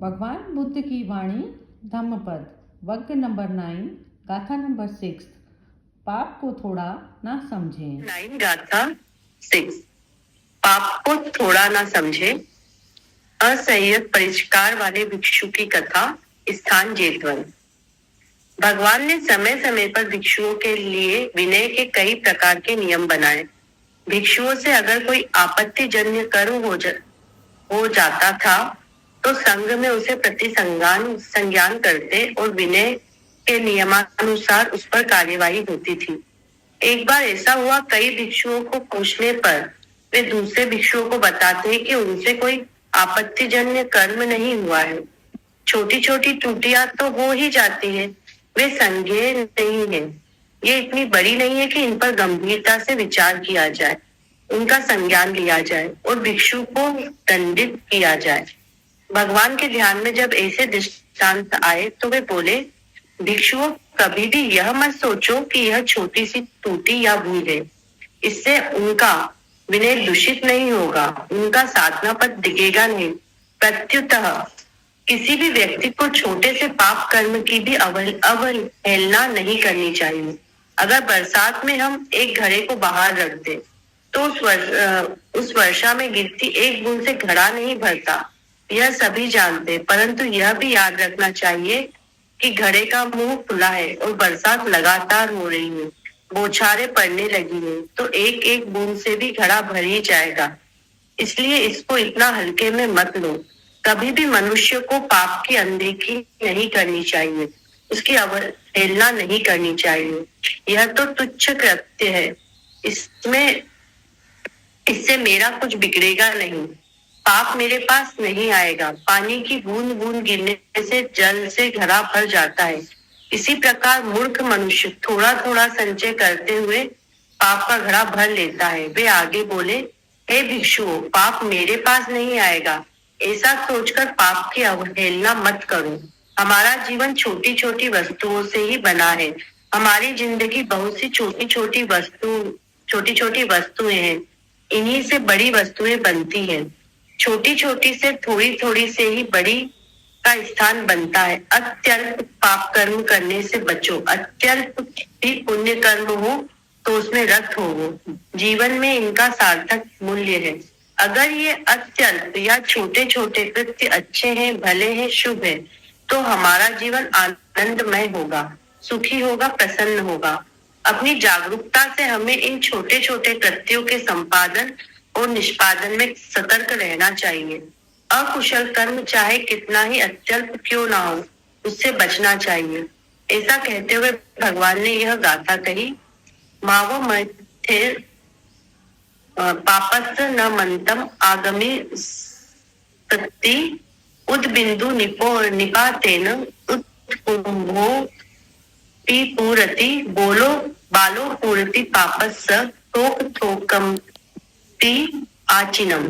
भगवान बुद्ध की वाणी धम्मपद वर्ग नंबर 9 गाथा नंबर 6 पाप को थोड़ा ना समझें। 9 गाथा 6 पाप को थोड़ा ना समझे। असंयत परिष्कार वाले भिक्षु की कथा। स्थान जेतवन। भगवान ने समय समय पर भिक्षुओं के लिए विनय के कई प्रकार के नियम बनाए। भिक्षुओं से अगर कोई आपत्तिजन्य कर्म हो जाता था तो संघ में उसे संज्ञान करते और विनय के नियमानुसार उस पर कार्यवाही होती थी। एक बार ऐसा हुआ, कई भिक्षुओं को पूछने पर वे दूसरे भिक्षुओं को बताते कि उनसे कोई आपत्तिजन्य कर्म नहीं हुआ है। छोटी छोटी त्रुटियां तो हो ही जाती है, वे संज्ञेय नहीं है। ये इतनी बड़ी नहीं है कि इन पर गंभीरता से विचार किया जाए, उनका संज्ञान लिया जाए और भिक्षु को दंडित किया जाए। भगवान के ध्यान में जब ऐसे दृष्टांत आए तो वे बोले, भिक्षुओं कभी भी यह मत सोचो कि यह छोटी सी त्रुटि या भूल है, इससे उनका विनय दूषित नहीं होगा, उनका साधना पद दिखेगा नहीं। प्रत्युतः किसी भी व्यक्ति को छोटे से पाप कर्म की भी अवहेलना नहीं करनी चाहिए। अगर बरसात में हम एक घड़े को बाहर रख दें तो उस वर्षा में गिरती एक बूंद से घड़ा नहीं भरता, यह सभी जानते, परंतु यह भी याद रखना चाहिए कि घड़े का मुंह खुला है और बरसात लगातार हो रही है, बौछारें पड़ने लगी है, तो एक एक बूंद से भी घड़ा भर ही जाएगा। इसलिए इसको इतना हल्के में मत लो। कभी भी मनुष्य को पाप की अनदेखी नहीं करनी चाहिए, उसकी अवहेलना नहीं करनी चाहिए। यह तो तुच्छ कृत्य है, इससे मेरा कुछ बिगड़ेगा नहीं, पाप मेरे पास नहीं आएगा। पानी की बूंद बूंद गिरने से जल से घड़ा भर जाता है। इसी प्रकार मूर्ख मनुष्य थोड़ा थोड़ा संचय करते हुए पाप का घड़ा भर लेता है। वे आगे बोले, हे भिक्षुओं, पाप मेरे पास नहीं आएगा, ऐसा सोचकर पाप की अवहेलना मत करो। हमारा जीवन छोटी छोटी वस्तुओं से ही बना है। हमारी जिंदगी बहुत सी छोटी छोटी वस्तुएं हैं, इन्हीं से बड़ी वस्तुएं बनती हैं। छोटी छोटी से थोड़ी थोड़ी से ही बड़ी का स्थान बनता है। अत्यल्प पाप कर्म करने से बचो, अत्यल्प भी पुण्य कर्म हो तो उसमें रत हो। जीवन में इनका सार्थक मूल्य है। अगर ये अत्यल्प या छोटे छोटे कृत्य अच्छे हैं, भले हैं, शुभ है, तो हमारा जीवन आनंदमय होगा, सुखी होगा, प्रसन्न होगा। अपनी जागरूकता से हमें इन छोटे छोटे कृत्यों के संपादन और निष्पादन में सतर्क रहना चाहिए। अकुशल कर्म चाहे कितना ही अत्यल्प क्यों ना हो, उससे बचना चाहिए। ऐसा कहते हुए भगवान ने यह गाथा कही, मावो मथिर पापस्य न मंतम आगमे सत्ति उद बिंदु निपातेन उत्कुंभो पूरति बोलो बालो पूरति पापस्य थोक थोकम आचिनम।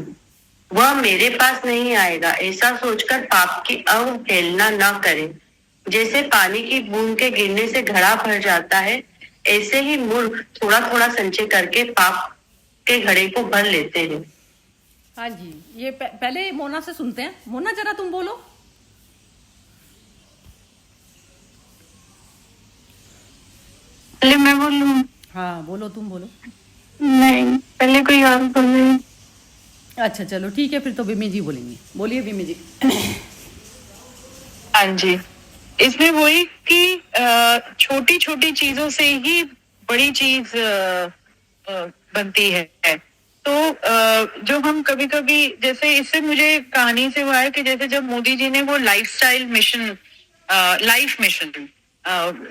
वह मेरे पास नहीं आएगा, ऐसा सोचकर पाप की अवहेलना न करें। जैसे पानी की बूंद के गिरने से घड़ा भर जाता है, ऐसे ही मूर्ख थोड़ा थोड़ा संचय करके पाप के घड़े को भर लेते हैं। हाँ जी, ये पहले मोना से सुनते हैं। मोना, जरा तुम बोलो। पहले मैं बोलूं? हाँ बोलो, तुम बोलो। नहीं, पहले कोई और बोले। अच्छा चलो ठीक है, फिर तो बिमी जी बोलेंगे। बोलिए बिमी जी। हाँ जी, इसमें वही कि छोटी छोटी चीजों से ही बड़ी चीज बनती है। तो जो हम कभी कभी, जैसे इससे मुझे कहानी से हुआ है कि जैसे जब मोदी जी ने वो lifestyle mission, life mission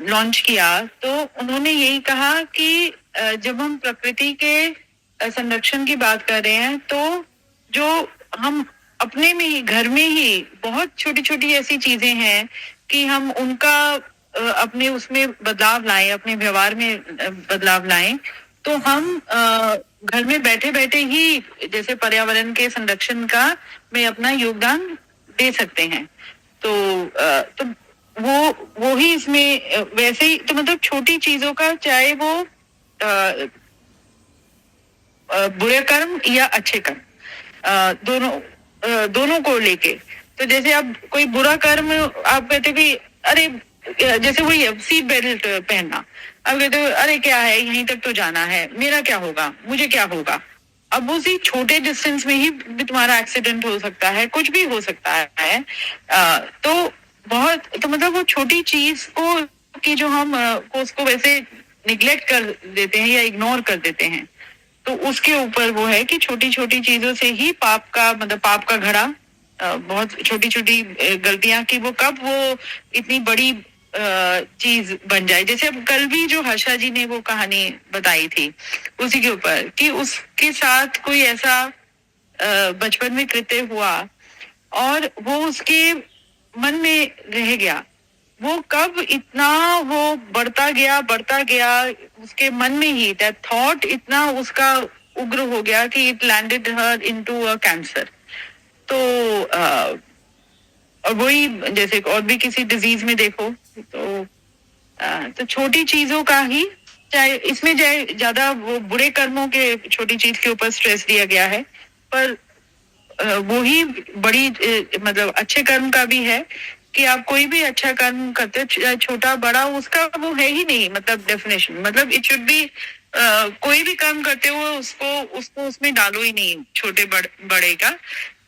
launch किया, तो उन्होंने यही कहा कि जब हम प्रकृति के संरक्षण की बात कर रहे हैं, तो जो हम अपने में ही, घर में ही बहुत छोटी छोटी ऐसी चीजें हैं कि हम उनका अपने उसमें बदलाव लाएं, अपने व्यवहार में बदलाव लाएं, तो हम घर में बैठे बैठे ही जैसे पर्यावरण के संरक्षण का में अपना योगदान दे सकते हैं। तो वो ही इसमें वैसे ही, तो मतलब छोटी चीजों का, चाहे वो बुरे कर्म या अच्छे कर्म, दोनों को लेके, तो जैसे अब कोई बुरा कर्म आप कहते हो कि अरे जैसे वही है सीट बेल्ट पहनना, अब कहते हो अरे क्या है यहीं तक तो जाना है, मेरा क्या होगा, मुझे क्या होगा। अब उसी छोटे डिस्टेंस में ही भी तुम्हारा एक्सीडेंट हो सकता है, कुछ भी हो सकता है। तो बहुत तो मतलब वो छोटी चीज को कि जो हम को उसको वैसे निग्लेक्ट कर देते हैं या इग्नोर कर देते हैं, तो उसके ऊपर वो है कि छोटी छोटी चीजों से ही पाप का मतलब पाप का घड़ा, बहुत छोटी छोटी गलतियां की वो कब वो इतनी बड़ी चीज बन जाए। जैसे अब कल भी जो हर्षा जी ने वो कहानी बताई थी उसी के ऊपर कि उसके साथ कोई ऐसा बचपन में कृत्य हुआ और वो उसके मन में रह गया, वो कब इतना वो बढ़ता गया उसके मन में ही दैट थॉट इतना उसका उग्र हो गया कि it landed her into a cancer. तो और वही जैसे और भी किसी डिजीज में देखो तो छोटी चीजों का ही, चाहे इसमें ज्यादा वो बुरे कर्मों के छोटी चीज के ऊपर स्ट्रेस दिया गया है, पर वो ही बड़ी मतलब अच्छे कर्म का भी है कि आप कोई भी अच्छा कर्म करते हो छोटा बड़ा उसका वो है ही नहीं मतलब डेफिनेशन, मतलब इट शुड बी कोई भी कर्म करते हो उसको उसमें डालो ही नहीं छोटे बड़े का,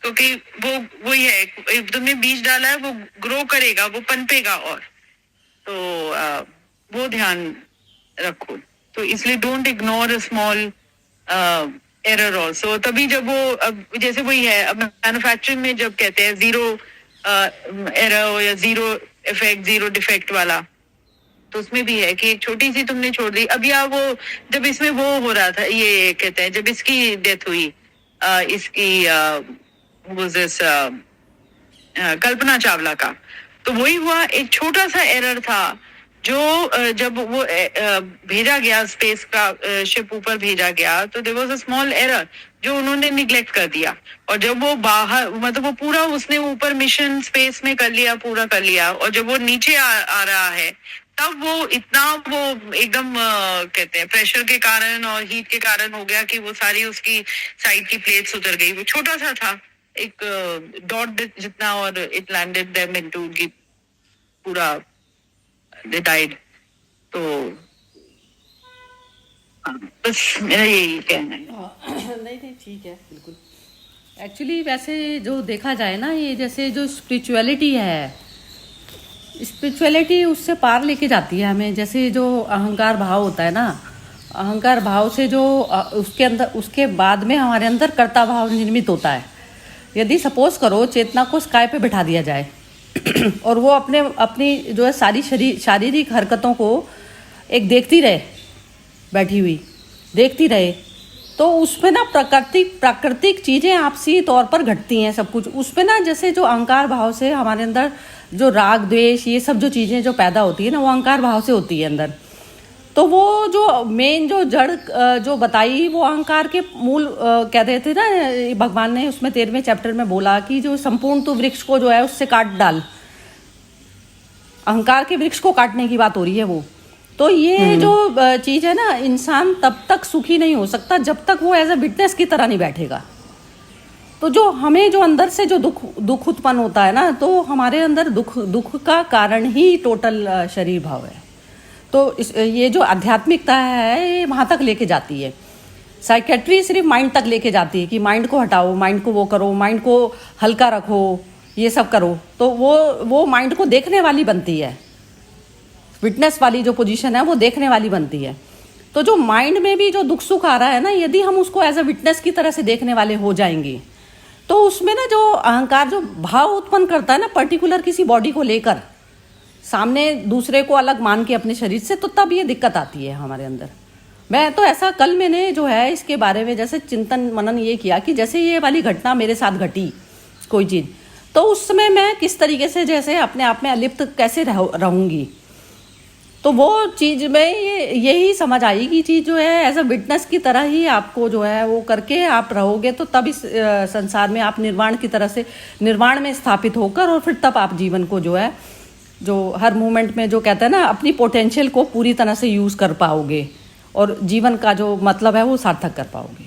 क्योंकि वो वही है तुमने बीज डाला है वो ग्रो करेगा वो पनपेगा। और तो वो ध्यान रखो, तो इसलिए don't ignore a small error also. तभी जब वो अब जैसे वही है अब मैन्युफैक्चरिंग में जब कहते हैं जीरो एरर या जीरो इफेक्ट जीरो डिफेक्ट वाला, तो उसमें भी है कि एक छोटी सी तुमने छोड़ दी। अब या वो जब इसमें वो हो रहा था ये कहते हैं जब इसकी डेथ हुई इसकी कल्पना चावला का, तो वही हुआ एक छोटा सा एरर था जो जब वो भेजा गया स्पेस का शिप ऊपर भेजा गया तो there was a small error जो उन्होंने निग्लेक्ट कर दिया, और जब वो बाहर मतलब वो पूरा उसने ऊपर मिशन स्पेस में कर लिया पूरा कर लिया, और जब वो नीचे आ रहा है तब वो इतना वो एकदम कहते हैं प्रेशर के कारण और हीट के कारण हो गया कि वो सारी उसकी साइड की प्लेट्स उतर गई। वो छोटा सा था एक डॉट जितना, और इट लैंडेड देम इनटू पूरा दे डाइड। तो बस मेरा यही कहना है। नहीं ठीक है बिल्कुल। एक्चुअली वैसे जो देखा जाए ना ये जैसे जो स्पिरिचुअलिटी है, स्पिरिचुअलिटी उससे पार लेके जाती है हमें। जैसे जो अहंकार भाव होता है ना, अहंकार भाव से जो उसके अंदर उसके बाद में हमारे अंदर कर्ता भाव निर्मित होता है। यदि सपोज करो चेतना को स्काई पे बिठा दिया जाए और वो अपनी जो है सारी शारीरिक हरकतों को एक देखती रहे, बैठी हुई देखती रहे, तो उसमें ना प्राकृतिक चीज़ें आपसी तौर पर घटती हैं सब कुछ। उसमें ना जैसे जो अहंकार भाव से हमारे अंदर जो राग द्वेष ये सब जो चीज़ें जो पैदा होती है ना वो अहंकार भाव से होती है अंदर। तो वो जो मेन जो जड़ जो बताई वो अहंकार के मूल कहते थे ना, भगवान ने उसमें 13वें चैप्टर में बोला कि जो संपूर्ण तो वृक्ष को जो है उससे काट डाल, अहंकार के वृक्ष को काटने की बात हो रही है वो। तो ये जो चीज़ है ना, इंसान तब तक सुखी नहीं हो सकता जब तक वो एज अ विटनेस की तरह नहीं बैठेगा। तो जो हमें जो अंदर से जो दुख उत्पन्न होता है ना, तो हमारे अंदर दुख का कारण ही टोटल शरीर भाव है। तो ये जो आध्यात्मिकता है ये वहाँ तक लेके जाती है। साइकेट्री सिर्फ माइंड तक लेके जाती है कि माइंड को हटाओ, माइंड को वो करो, माइंड को हल्का रखो, ये सब करो, तो वो माइंड को देखने वाली बनती है। विटनेस वाली जो पोजीशन है वो देखने वाली बनती है। तो जो माइंड में भी जो दुख सुख आ रहा है ना, यदि हम उसको एज अ विटनेस की तरह से देखने वाले हो जाएंगे तो उसमें ना जो अहंकार जो भाव उत्पन्न करता है ना पर्टिकुलर किसी बॉडी को लेकर सामने दूसरे को अलग मान के अपने शरीर से, तो तब ये दिक्कत आती है हमारे अंदर। मैं तो ऐसा कल मैंने जो है इसके बारे में जैसे चिंतन मनन ये किया कि जैसे ये वाली घटना मेरे साथ घटी कोई चीज़, तो उस समय मैं किस तरीके से जैसे अपने आप में अलिप्त कैसे रहूँगी। तो वो चीज़ में यही समझ आई कि चीज़ जो है एज अ विटनेस की तरह ही आपको जो है वो करके आप रहोगे, तो तब इस संसार में आप निर्वाण की तरह से निर्वाण में स्थापित होकर और फिर तब आप जीवन को जो है जो हर मोमेंट में जो कहते हैं ना अपनी पोटेंशियल को पूरी तरह से यूज़ कर पाओगे और जीवन का जो मतलब है वो सार्थक कर पाओगे।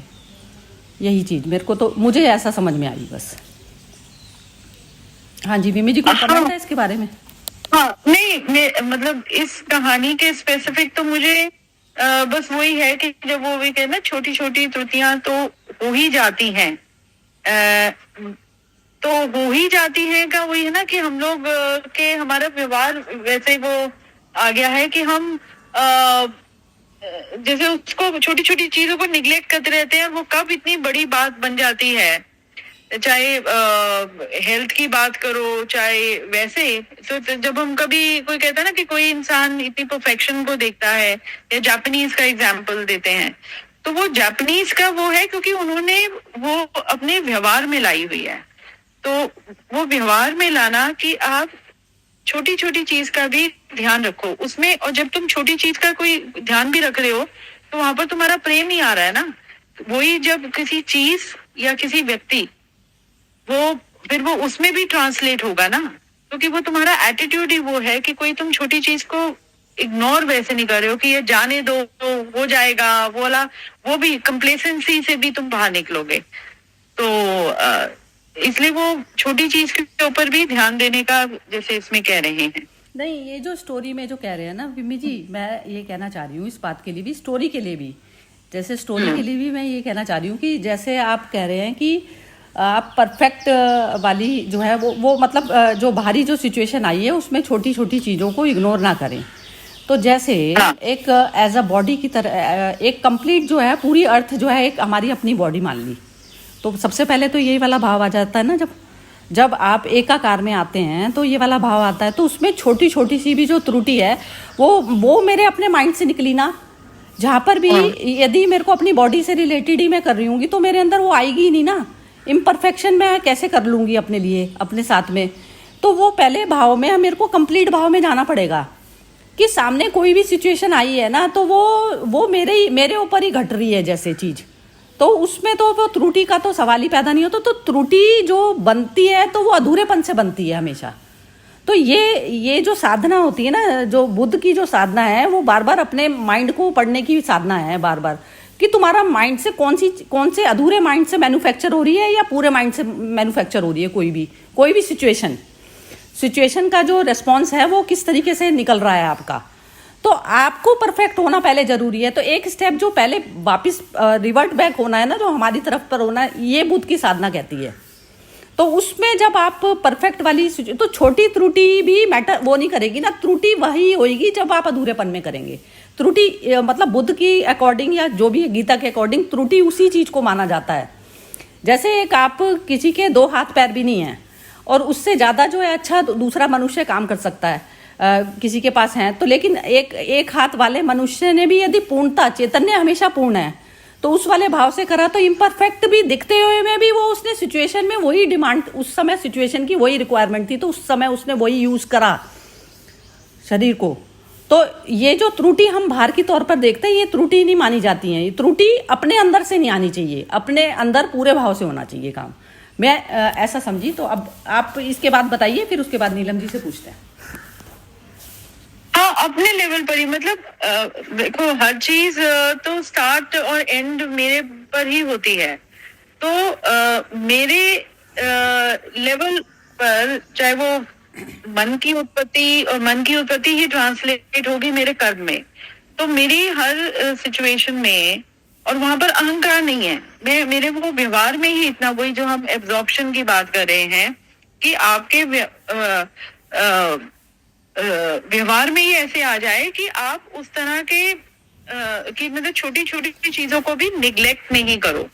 यही चीज़ मेरे को तो मुझे ऐसा समझ में आई बस। हाँ जी विमी जी, कुछ कमेंट है इसके बारे में? हाँ नहीं, मतलब इस कहानी के स्पेसिफिक तो मुझे बस वही है कि जब वो भी कहना छोटी छोटी त्रुटियां तो हो ही जाती हैं, तो हो ही जाती हैं का वही है ना कि हम लोग के हमारा व्यवहार वैसे वो आ गया है कि हम जैसे उसको छोटी छोटी चीजों को निग्लेक्ट करते रहते हैं, वो कब इतनी बड़ी बात बन जाती है, चाहे हेल्थ की बात करो चाहे वैसे। तो जब हम कभी कोई कहता है ना कि कोई इंसान इतनी परफेक्शन को देखता है, या जापानीज का एग्जांपल देते हैं, तो वो जापानीज का वो है क्योंकि उन्होंने वो अपने व्यवहार में लाई हुई है। तो वो व्यवहार में लाना कि आप छोटी छोटी चीज का भी ध्यान रखो उसमें, और जब तुम छोटी चीज का कोई ध्यान भी रख रहे हो तो वहां पर तुम्हारा प्रेम ही आ रहा है ना। वही जब किसी चीज या किसी व्यक्ति वो फिर वो उसमें भी ट्रांसलेट होगा ना, क्योंकि वो तुम्हारा एटीट्यूड ही वो है कि कोई तुम छोटी चीज को इग्नोर वैसे नहीं कर रहे हो कि ये जाने दो तो हो जाएगा, वो वाला वो भी कंप्लेसेंसी से भी तुम बाहर निकलोगे। तो इसलिए वो छोटी चीज के ऊपर भी ध्यान देने का जैसे इसमें कह रहे हैं। नहीं, ये जो स्टोरी में जो कह रहे हैं ना विमी जी, मैं ये कहना चाह रही हूँ इस बात के लिए भी, स्टोरी के लिए भी, जैसे स्टोरी के लिए भी मैं ये कहना चाह रही हूँ कि जैसे आप कह रहे हैं कि आप परफेक्ट वाली जो है वो मतलब जो बाहरी जो सिचुएशन आई है उसमें छोटी छोटी चीज़ों को इग्नोर ना करें। तो जैसे एक एज अ बॉडी की तरह एक कंप्लीट जो है पूरी अर्थ जो है एक हमारी अपनी बॉडी मान ली, तो सबसे पहले तो यही वाला भाव आ जाता है ना, जब आप एकाकार में आते हैं तो ये वाला भाव आता है। तो उसमें छोटी छोटी सी भी जो त्रुटि है वो मेरे अपने माइंड से निकली ना, जहाँ पर भी यदि मेरे को अपनी बॉडी से रिलेटेड ही मैं कर रही हूँगी तो मेरे अंदर वो आएगी ही नहीं ना। इम्परफेक्शन मैं कैसे कर लूँगी अपने लिए अपने साथ में? तो वो पहले भाव में मेरे को कंप्लीट भाव में जाना पड़ेगा कि सामने कोई भी सिचुएशन आई है ना तो वो मेरे ऊपर ही घट रही है जैसे चीज़, तो उसमें तो वो त्रुटि का तो सवाल ही पैदा नहीं होता। तो त्रुटि जो बनती है तो वो अधूरेपन से बनती है हमेशा। तो ये जो साधना होती है ना, जो बुद्ध की जो साधना है वो बार बार अपने माइंड को पढ़ने की साधना है, बार बार कि तुम्हारा माइंड से कौन से अधूरे माइंड से मैन्युफैक्चर हो रही है या पूरे माइंड से मैन्युफैक्चर हो रही है। कोई भी सिचुएशन का जो रिस्पॉन्स है वो किस तरीके से निकल रहा है आपका। तो आपको परफेक्ट होना पहले जरूरी है। तो एक स्टेप जो पहले वापस रिवर्ट बैक होना है ना, जो हमारी तरफ पर होना है, ये बुद्ध की साधना कहती है। तो उसमें जब आप परफेक्ट वाली तो छोटी त्रुटि भी मैटर वो नहीं करेगी ना, त्रुटि वही होगी जब आप अधूरेपन में करेंगे। त्रुटि मतलब बुद्ध की अकॉर्डिंग या जो भी गीता के अकॉर्डिंग त्रुटि उसी चीज को माना जाता है। जैसे एक आप किसी के 2 हाथ पैर भी नहीं है और उससे ज्यादा जो है अच्छा दूसरा मनुष्य काम कर सकता है, किसी के पास है तो, लेकिन एक हाथ वाले मनुष्य ने भी यदि पूर्णता चैतन्य हमेशा पूर्ण है तो उस वाले भाव से करा तो इम्परफेक्ट भी दिखते हुए में भी वो उसने सिचुएशन में वही डिमांड, उस समय सिचुएशन की वही रिक्वायरमेंट थी तो उस समय उसने वही यूज करा शरीर को। तो ये जो त्रुटि हम बाहर की तौर पर देखते हैं ये त्रुटि नहीं मानी जाती है। ये त्रुटि अपने अंदर से नहीं आनी चाहिए, अपने अंदर पूरे भाव से होना चाहिए काम। मैं ऐसा समझी। तो अब आप इसके बाद बताइए, फिर उसके बाद नीलम जी से पूछते हैं। हाँ, अपने लेवल पर ही, मतलब देखो हर चीज तो स्टार्ट और एंड मेरे पर ही होती है। तो मेरे लेवल पर चाहे वो मन की उत्पत्ति, और मन की उत्पत्ति ही ट्रांसलेट होगी मेरे कर्म में। तो मेरी हर सिचुएशन में, और वहां पर अहंकार नहीं है, मेरे वो व्यवहार में ही इतना, वही जो हम एब्जॉर्प्शन की बात कर रहे हैं कि आपके व्यवहार में ही ऐसे आ जाए कि आप उस तरह के कि मतलब छोटी छोटी चीजों को भी निग्लेक्ट नहीं करो।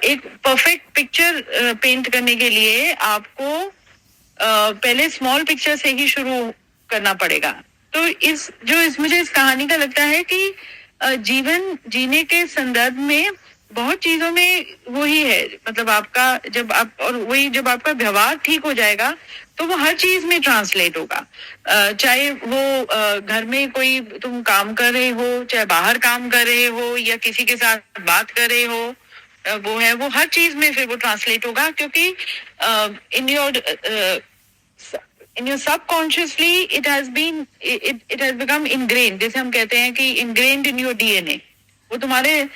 एक परफेक्ट पिक्चर पेंट करने के लिए आपको पहले स्मॉल पिक्चर से ही शुरू करना पड़ेगा। तो मुझे इस कहानी का लगता है कि जीवन जीने के संदर्भ में बहुत चीजों में वही है, मतलब आपका जब आपका व्यवहार ठीक हो जाएगा तो वो हर चीज में ट्रांसलेट होगा। चाहे वो घर में कोई तुम काम कर रहे हो, चाहे बाहर काम कर रहे हो, या किसी के साथ बात कर रहे हो, वो हर चीज में फिर वो ट्रांसलेट होगा, क्योंकि in your subconsciously it has become ingrained. जैसे हम कहते हैं कि इनग्रेन्ड इन योर डीएनए, वो तुम्हारे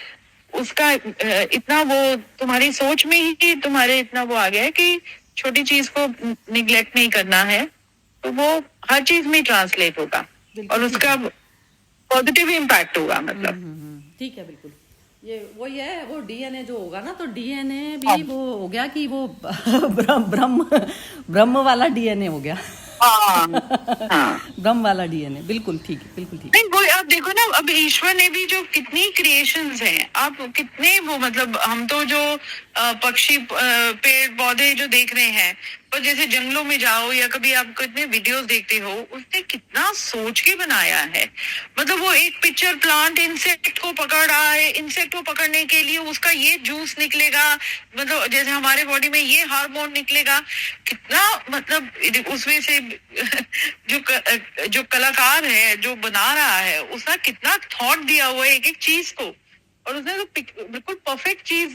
उसका इतना वो तुम्हारी सोच में ही तुम्हारे इतना वो आ गया है कि छोटी चीज को निग्लेक्ट नहीं करना है, तो वो हर चीज में ट्रांसलेट होगा बिल्कुल और उसका पॉजिटिव इम्पैक्ट होगा, मतलब। ठीक है, बिल्कुल। ये वही है, वो डीएनए जो होगा ना, तो डीएनए भी वो हो गया कि वो ब्रह्म वाला डीएनए हो गया। हाँ। ब्रह्म वाला डीएनए, बिल्कुल ठीक है, बिल्कुल ठीक। नहीं, वो आप देखो ना, अब ईश्वर ने भी जो कितनी क्रिएशंस हैं, आप कितने वो, मतलब हम तो जो पक्षी पेड़ पौधे जो देख रहे हैं, पर जैसे जंगलों में जाओ या कभी आप कितने वीडियोस देखते हो, उसने कितना सोच के बनाया है। मतलब वो एक पिक्चर प्लांट इंसेक्ट को पकड़ रहा है, इंसेक्ट को पकड़ने के लिए उसका ये जूस निकलेगा, मतलब जैसे हमारे बॉडी में ये हार्मोन निकलेगा, कितना मतलब उसमें से जो कलाकार है, जो बना रहा है, उसने कितना थॉट दिया हुआ है एक एक चीज को, और उसने तो बिल्कुल परफेक्ट चीज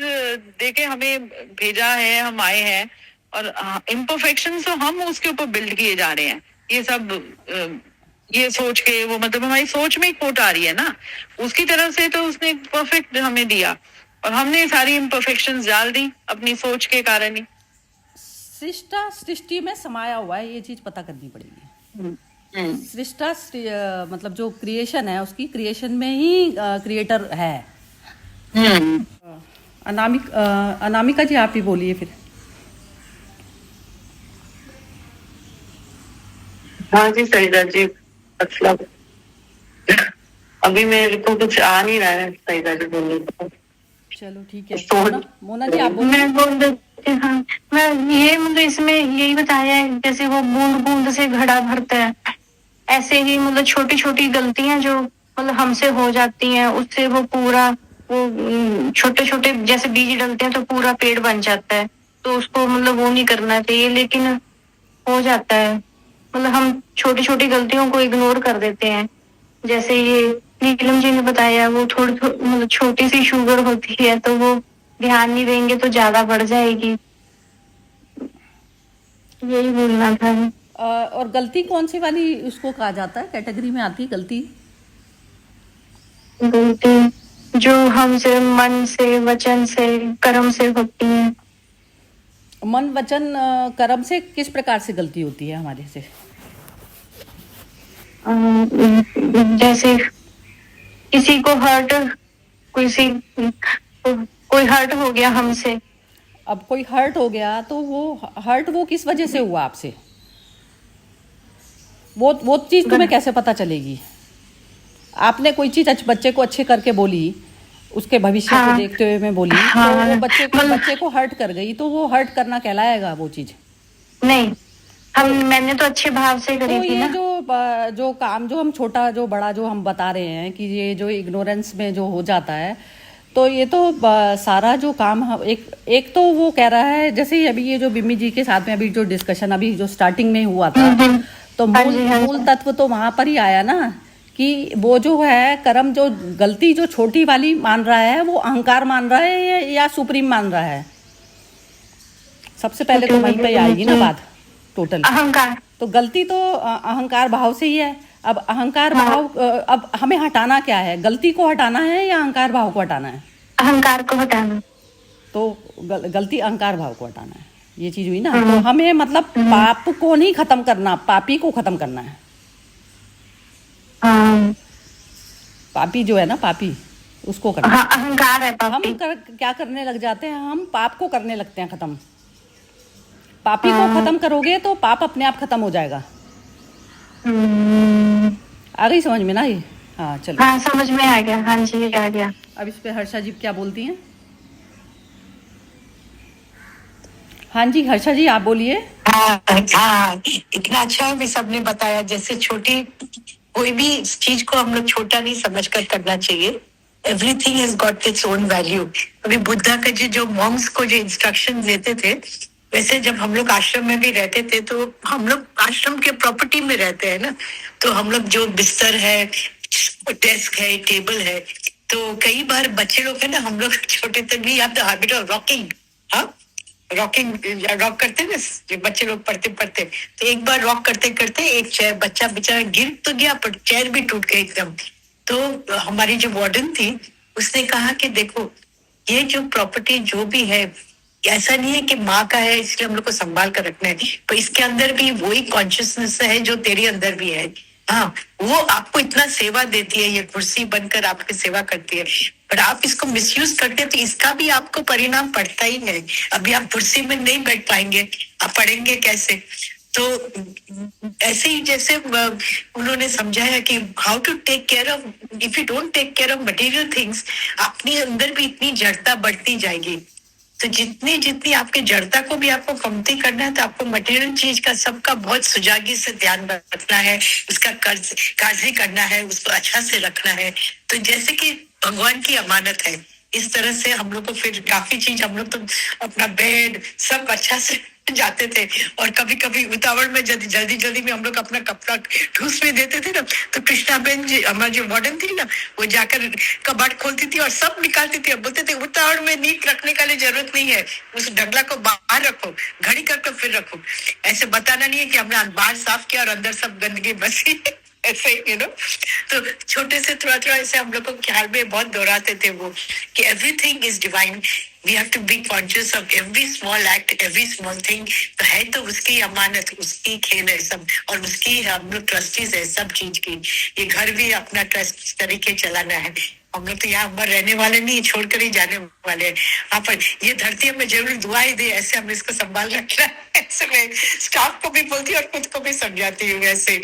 देके हमें भेजा है, हम आए हैं, और इम्परफेक्शन तो हम उसके ऊपर बिल्ड किए जा रहे हैं। ये सब ये सोच के, वो मतलब हमारी सोच में खोट आ रही है ना, उसकी तरफ से तो उसने परफेक्ट हमें दिया, और हमने सारी इम्परफेक्शंस डाल दी अपनी सोच के कारण ही। सृष्टि में समाया हुआ है, ये चीज पता करनी पड़ेगी। सृष्टा मतलब जो क्रिएशन है, उसकी क्रिएशन में ही क्रिएटर है। अनामिका जी, आप ही बोलिए फिर। हाँ जी सईदा जी, मतलब अभी मेरे को कुछ आ नहीं रहा है सईदा जी बोलने को। चलो ठीक है, मोना जी आप बोलिए। मैं बोल देती, हाँ, मैं ये मतलब इसमें यही बताया है, जैसे वो बूंद बूंद से घड़ा भरता है, ऐसे ही मतलब छोटी छोटी गलतियां जो मतलब हमसे हो जाती हैं, उससे वो पूरा वो छोटे छोटे जैसे बीज डलते हैं तो पूरा पेड़ बन जाता है। तो उसको मतलब वो नहीं करना चाहिए, लेकिन हो जाता है। मतलब हम छोटी छोटी गलतियों को इग्नोर कर देते हैं। जैसे ये नीलम जी ने बताया, वो थोड़ी मतलब छोटी सी शुगर होती है, तो वो ध्यान नहीं देंगे तो ज्यादा बढ़ जाएगी। यही बोलना था। और गलती कौन सी वाली उसको कहा जाता है, कैटेगरी में आती है गलती? गलती जो हमसे मन से, वचन से, कर्म से होती है। मन, वचन, कर्म से किस प्रकार से गलती होती है हमारे से? जैसे किसी को हर्ट, कोई हर्ट हो गया हमसे। अब कोई हर्ट हो गया, तो वो हर्ट वो किस वजह से हुआ आपसे? वो चीज तुम्हें कैसे पता चलेगी? आपने कोई चीज बच्चे को अच्छे करके बोली, उसके भविष्य को देखते हुए मैं बोली, तो वो बच्चे को हर्ट कर गई, तो वो हर्ट करना कहलाएगा वो चीज? नहीं, मैंने तो अच्छे भाव से करी तो थी ये ना। जो काम जो हम छोटा जो बड़ा जो हम बता रहे हैं कि ये जो इग्नोरेंस में जो हो जाता है, तो ये तो सारा जो काम एक तो वो कह रहा है, जैसे अभी ये जो बिम्मी जी के साथ में अभी जो डिस्कशन अभी जो स्टार्टिंग में हुआ था, तो मूल तत्व तो वहां पर ही आया ना, कि वो जो है कर्म, जो गलती जो छोटी वाली मान रहा है, वो अहंकार मान रहा है या सुप्रीम मान रहा है? सबसे पहले तो वहीं पे आएगी ना बात, टोटल अहंकार। तो गलती तो अहंकार भाव से ही है। अब अहंकार भाव, अब हमें हटाना क्या है? गलती को हटाना है या अहंकार भाव को हटाना है? अहंकार को हटाना। तो गलती अहंकार भाव को हटाना है, ये चीज हुई ना। तो हमें मतलब पाप को नहीं खत्म करना, पापी को खत्म करना है। पापी जो है ना, पापी, उसको करना। हाँ, अहंकार है पापी। हम क्या करने लग जाते हैं? हम पाप को करने लगते हैं खत्म। पापी को खत्म करोगे तो पाप अपने आप खत्म हो जाएगा। आ गई समझ में ना ये? हाँ चलो। हाँ, समझ में आ गया। हाँ जी, आ गया। अब इस पे हर्षा जी क्या बोलती हैं? हाँ जी, हर्षा जी आप बोलिए। हाँ, इतना अच्छा भी सबने बताया। जैसे छोटी कोई भी चीज को हम लोग छोटा नहीं समझकर करना चाहिए। Everything has got its own value. अभी बुद्धा का जो मॉन्क्स को जो इंस्ट्रक्शन देते थे, वैसे जब हम लोग आश्रम में भी रहते थे, तो हम लोग आश्रम के प्रॉपर्टी में रहते हैं ना, तो हम लोग जो बिस्तर है, डेस्क है, टेबल है, तो कई बार बच्चे लोग है ना, हम लोग छोटे तक भी आप द हैबिट ऑफ रॉकिंग, हाँ, रॉक करते ना बच्चे लोग पढ़ते, तो एक बार रॉक करते करते एक चेयर, बच्चा बेचारा गिर तो गया, पर चेयर भी टूट गई एकदम। तो हमारी जो वार्डन थी, उसने कहा कि देखो, ये जो प्रॉपर्टी जो भी है, ऐसा नहीं है कि माँ का है इसलिए हम लोग को संभाल कर रखना है, पर इसके अंदर भी वही कॉन्शियसनेस है जो तेरे अंदर भी है। हाँ, वो आपको इतना सेवा देती है, ये कुर्सी बनकर आपकी सेवा करती है, पर आप इसको मिसयूज करते हैं तो इसका भी आपको परिणाम पड़ता ही है। अभी आप कुर्सी में नहीं बैठ पाएंगे, आप पढ़ेंगे कैसे? तो ऐसे ही जैसे उन्होंने समझाया कि how to take care of, if you don't take care of material things, अपने अंदर भी इतनी जड़ता बढ़ती जाएगी। तो जितनी जितनी आपकी जड़ता को भी आपको कमती करना है, तो आपको मटेरियल चीज का सबका बहुत सुजागी से ध्यान रखना है, उसका काजी करना है, उसको अच्छा से रखना है। तो जैसे कि भगवान की अमानत है, इस तरह से हम लोग को फिर काफी चीज, हम लोग तो अपना बेड सब अच्छा से जाते थे, और कभी कभी उतावल में जल्दी जल्दी में हम लोग अपना कपड़ा ठूस में देते थे ना, तो कृष्णा बहन जी हमारी जो वार्डन थी ना, वो जाकर कबाट खोलती थी और सब निकालती थी, अब बोलते थे उतावल में नीट रखने का लिए जरूरत नहीं है, उस ढगला को बाहर रखो, घड़ी करके फिर रखो। ऐसे बताना नहीं है कि हमने बाहर साफ किया और अंदर सब गंदगी बसी ऐसे यू नो। तो छोटे से थोड़ा थोड़ा ऐसे हम लोग को ख्याल में बहुत दोहराते थे वो, कि everything is divine, we have to be conscious of every small act, every small thing. तो है तो उसकी अमानत, उसकी खेल है सब, और उसकी हम लोग ट्रस्टीज है सब चीज की। ये घर भी अपना ट्रस्ट तरीके चलाना है, हम लोग तो यहाँ उम्र रहने वाले नहीं, छोड़कर ही जाने वाले हैं। हाँ, पर ये धरती हमें जरूर दुआई दे, ऐसे हम इसको संभाल रखना है। ऐसे मैं स्टाफ को भी बोलती हूँ और खुद को भी समझाती हूँ ऐसे।